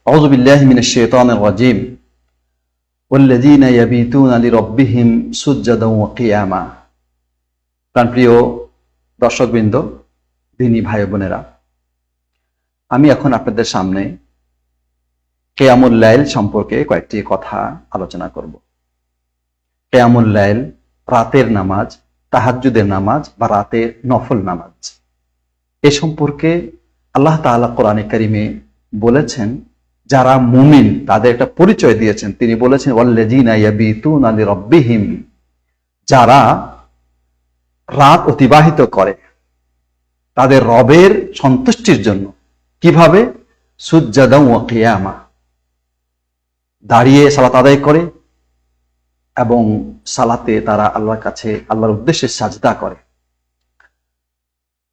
আউযু বিল্লাহি মিনাশ শাইতানির রাজীম ওয়াল্লাযীনা ইয়াবিতুনা লিরাব্বিহিম সুজদান ওয়া কিয়ামা। প্রাণপ্রিয় দর্শকবৃন্দ, দিনী ভাই বোনেরা, আমি এখন আপনাদের সামনে কিয়ামুল লাইল সম্পর্কে কয়েকটি কথা আলোচনা করব। কিয়ামুল লাইল রাতের নামাজ, তাহাজ্জুদের নামাজ বা রাতের নফল নামাজ। এ সম্পর্কে আল্লাহ তাআলা কোরআনে কারিমে বলেছেন, যারা মুমিন তাদের একটা পরিচয় দিয়েছেন। তিনি বলেছেন ওয়াল্লাযীনা ইয়াবিতুনা লিরাব্বিহিম, যারা রাত অতিবাহিত করে তাদের রবের সন্তুষ্টির জন্য। কিভাবে? সুজদান ওয়া কিয়ামা, দাঁড়িয়ে সালাত আদায় করে এবং সালাতে তারা আল্লাহর কাছে আল্লাহর উদ্দেশ্যে সাজদা করে।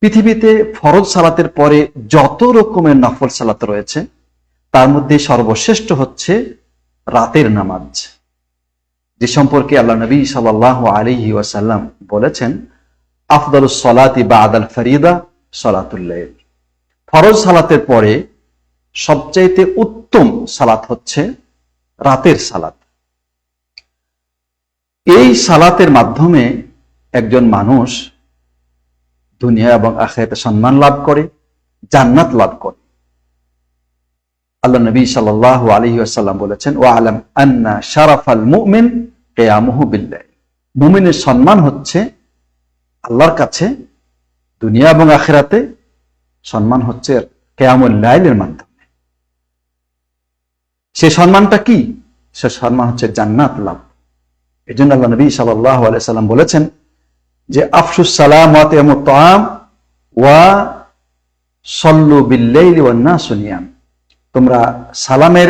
পৃথিবীতে ফরজ সালাতের পরে যত রকমের নফল সালাত রয়েছে তার মধ্যে সর্বশ্রেষ্ঠ হচ্ছে রাতের নামাজ, যে সম্পর্কে আল্লাহ নবী সাল্লাল্লাহু আলাইহি ওয়াসাল্লাম বলেছেন, আফদালুস সালাতি বাদাল ফরিদা সালাতুল লাইল। ফরজ সালাতের পরে সবচাইতে উত্তম সালাত হচ্ছে রাতের সালাত। এই সালাতের মাধ্যমে একজন মানুষ দুনিয়া এবং আখিরাতে সম্মান লাভ করে, জান্নাত লাভ করে। আল্লাহ নবী সাল্লাল্লাহু আলাইহি ওয়াসাল্লাম বলেছেন, ওয়া আলাম আন্না শারাফাল মুমিন কিয়ামুহু বিল্লাইল। মুমিনের সম্মান হচ্ছে আল্লাহর কাছে দুনিয়া এবং আখিরাতে সম্মান হচ্ছে কিয়ামুল লাইলের মাধ্যমে। সে সম্মানটা কি? সে সম্মান হচ্ছে জান্নাত লাভ। এজন্য আল্লাহ নবী সাল্লাল্লাহু আলাইহি ওয়াসাল্লাম বলেছেন যে আফশুস সালাম ওয়া আতিমুত তাআম ওয়া সাল্লু বিল লাইলি ওয়ান নাসু নিয়াম। তোমরা সালামের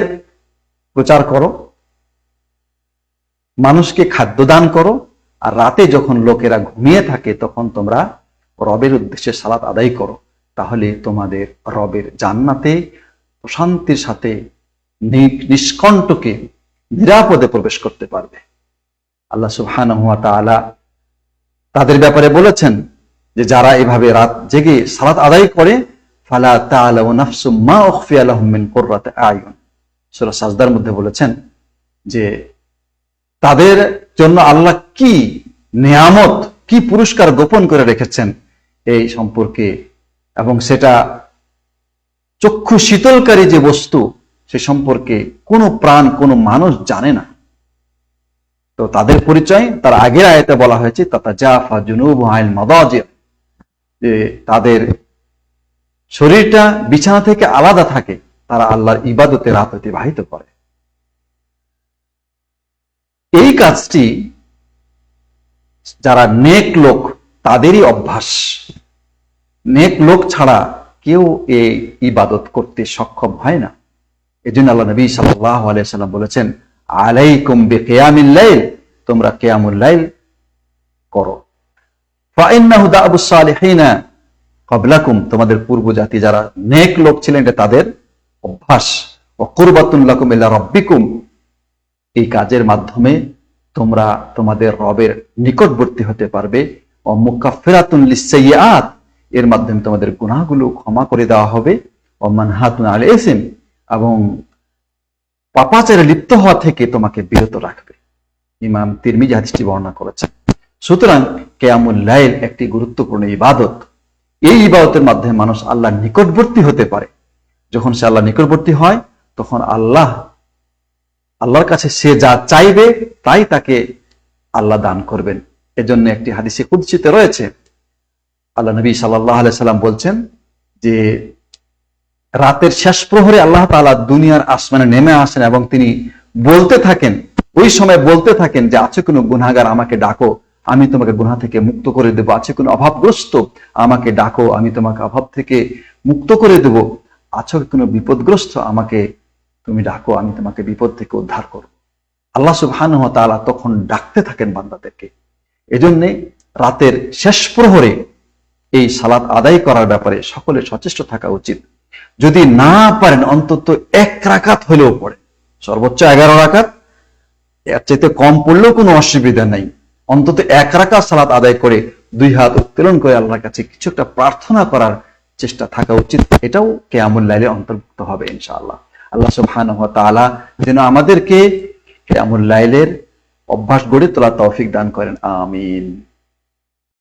প্রচার করো, মানুষকে খাদ্য দান করো, আর রাতে যখন লোকেরা ঘুমিয়ে থাকে তখন তোমরা রবের উদ্দেশ্যে সালাত আদায় করো। তাহলে তোমাদের রবের জান্নাতে প্রশান্তির সাথে নিষ্কণ্টকে নিরাপদে প্রবেশ করতে পারবে। আল্লাহ সুবহানাহু ওয়া তাআলা তাদের ব্যাপারে বলেছেন যে যারা এভাবে রাত জেগে সালাত আদায় করে, ফালা তাআলাউ নাফসুম মা উখফিয়া লাহুম মিন কুররাতি আয়ুন। সূরা সাজদার মধ্যে বলেছেন যে তাদের জন্য আল্লাহ কি নিয়ামত, কি পুরস্কার গোপন করে রেখেছেন এই সম্পর্কে, এবং সেটা চক্ষু শীতলকারী যে বস্তু সে সম্পর্কে কোনো প্রাণ, কোনো মানুষ জানে না। তো তাদের পরিচয় তার আগের আয়াতে বলা হয়েছে, তাতাজাফা জুনুবুহা আনিল মাদাজি, যে তাদের শরীরটা বিছানা থেকে আলাদা থাকে, তারা আল্লাহর ইবাদতে রাত অতিবাহিত করে। এই কাজটি যারা নেক লোক তাদেরই অভ্যাস। নেক লোক ছাড়া কেউ এই ইবাদত করতে সক্ষম হয় না। এজন্য আল্লাহ নবী সাল্লাল্লাহু আলাইহি ওয়াসাল্লাম বলেছেন, আলাইকুম বিকিয়ামিল লাইল, তোমরা কিয়ামুল লাইল করো। ফাইন্নাহু দা'বুস সালিহিনা ক্বাবলাকুম, তোমাদের পূর্ব জাতি যারা নেক লোক ছিলেন এটা তাদের অভ্যাস। ওয়া কুরবাতুন লাকুম ইলা রাব্বিকুম, এই কাজের মাধ্যমে তোমরা তোমাদের রবের নিকটবর্তী হতে পারবে। ওয়া মুকাফফিরাতুন লিস-সাইয়্যাত, এর মাধ্যমে তোমাদের গুনাহগুলো ক্ষমা করে দেওয়া হবে। ওয়া মানহাতুন আল ইসম, এবং পাপাচারে লিপ্ত হওয়া থেকে তোমাকে বিরত রাখবে। ইমাম তিরমিজি হাদিসটি বর্ণনা করেছেন। সুতরাং কিয়ামুল লাইল একটি গুরুত্বপূর্ণ ইবাদত। এই ইবাদতের মাধ্যমে মানুষ আল্লাহর নিকটবর্তী হতে পারে। যখন সে আল্লাহর নিকটবর্তী হয় তখন আল্লাহর কাছে সে যা চাইবে তাই তাকে আল্লাহ দান করবেন। এজন্য একটি হাদিসে কুদসিতে রয়েছে, আল্লাহ নবী সাল্লাল্লাহু আলাইহি সাল্লাম বলছেন যে রাতের শেষ প্রহরে আল্লাহ তাআলা দুনিয়ার আসমানে নেমে আসেন এবং তিনি বলতে থাকেন, ওই সময় বলতে থাকেন যে আছে কোনো গুনাহগার আমাকে ডাকো, আমি তোমাকে গুনাহ থেকে মুক্ত করে দেব। আছে কোনো অভাবগ্রস্ত আমাকে ডাকো, আমি তোমাকে অভাব থেকে মুক্ত করে দেব। আছো কোনো বিপদগ্রস্ত আমাকে তুমি ডাকো, আমি তোমাকে বিপদ থেকে উদ্ধার করব। আল্লাহ সুবহানাহু ওয়া তাআলা তখন ডাকতে থাকেন বান্দাদেরকে। এজন্য রাতের শেষ প্রহরে এই সালাত আদায় করার ব্যাপারে সকলে সচেষ্ট থাকা উচিত। যদি না পারেন অন্তত 1 রাকাত হলেও পড়ে, সর্বোচ্চ 11 রাকাত, এর চাইতে কম পড়লেও কোনো অসুবিধা নাই। অন্তত 1 রাকাত সালাত আদায় করে 2 হাত উত্তোলন করে আল্লাহর কাছে কিছু একটা প্রার্থনা করার চেষ্টা থাকা উচিত। এটাও কিয়ামুল লাইলে অন্তর্ভুক্ত হবে ইনশাআল্লাহ। আল্লাহ সুবহানাহু ওয়া তাআলা যেন আমাদেরকে কিয়ামুল লাইলের অভ্যাস গড়ে তোলা তৌফিক দান করেন, আমিন।